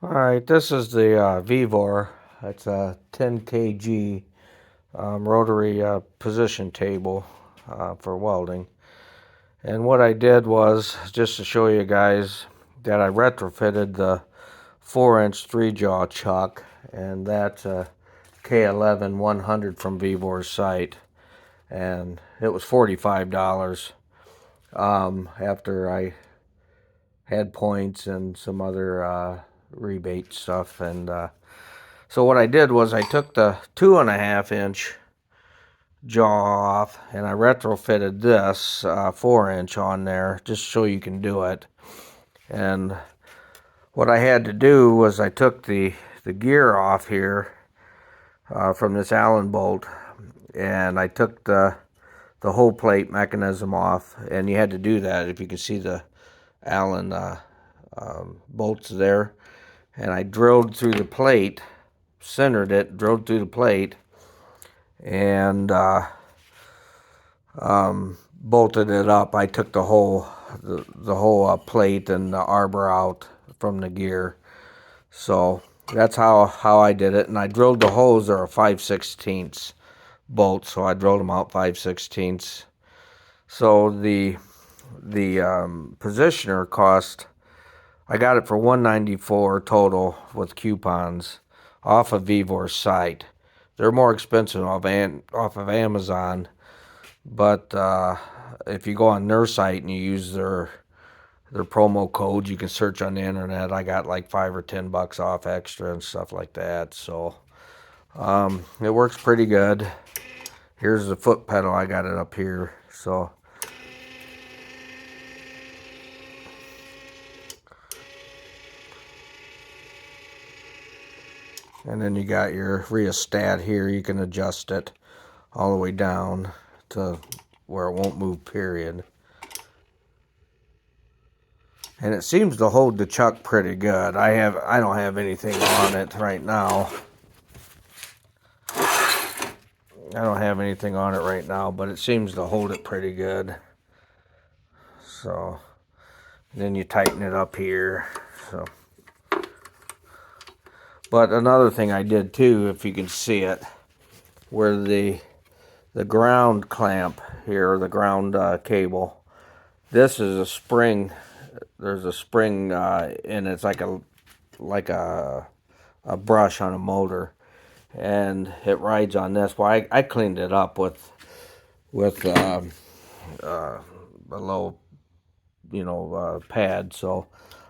Alright, this is the Vevor. It's a 10 kg rotary position table for welding. And what I did was, just to show you guys, that I retrofitted the 4-inch 3-jaw chuck, and that's a K11 100 from Vevor's site. And it was $45 after I had points and some other rebate stuff. And so what I did was I took the 2.5-inch jaw off and I retrofitted this 4-inch on there just so you can do it. And what I had to do was I took the gear off here from this Allen bolt, and I took the whole plate mechanism off, and you had to do that. If you can see the Allen bolts there, and I drilled through the plate, centered it, drilled through the plate, and bolted it up. I took the whole plate and the arbor out from the gear. So that's how I did it. And I drilled the holes. They're a 5/16 bolt, so I drilled them out 5/16. So the positioner cost, I got it for $194 total with coupons off of Vevor's site. They're more expensive off of Amazon, but if you go on their site and you use their promo code, you can search on the internet. I got like $5 or $10 off extra and stuff like that. So it works pretty good. Here's the foot pedal. I got it up here. So and then you got your rheostat here. You can adjust it all the way down to where it won't move, period. And it seems to hold the chuck pretty good. I don't have anything on it right now. I don't have anything on it right now, but it seems to hold it pretty good. So then you tighten it up here. So, but another thing I did too, if you can see it, where the ground clamp here, the ground cable, this is a spring. There's a spring and it's like a brush on a motor, and it rides on this. Well, I cleaned it up with a low, pad. So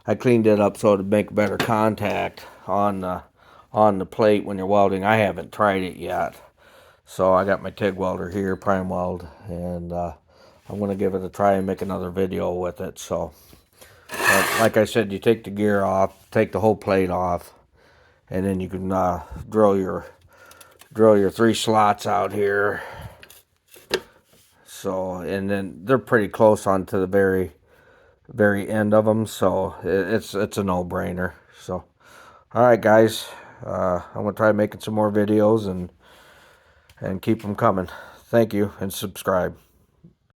I cleaned it up so it'd make better contact on the plate when you're welding. I haven't tried it yet, so I got my TIG welder here, prime weld, and I'm gonna give it a try and make another video with it. So like I said, you take the gear off, take the whole plate off, and then you can drill your 3 slots out here. So, and then they're pretty close onto the very end of them, so it's a no-brainer. So all right, guys, I'm gonna try making some more videos and keep them coming. Thank you, and subscribe.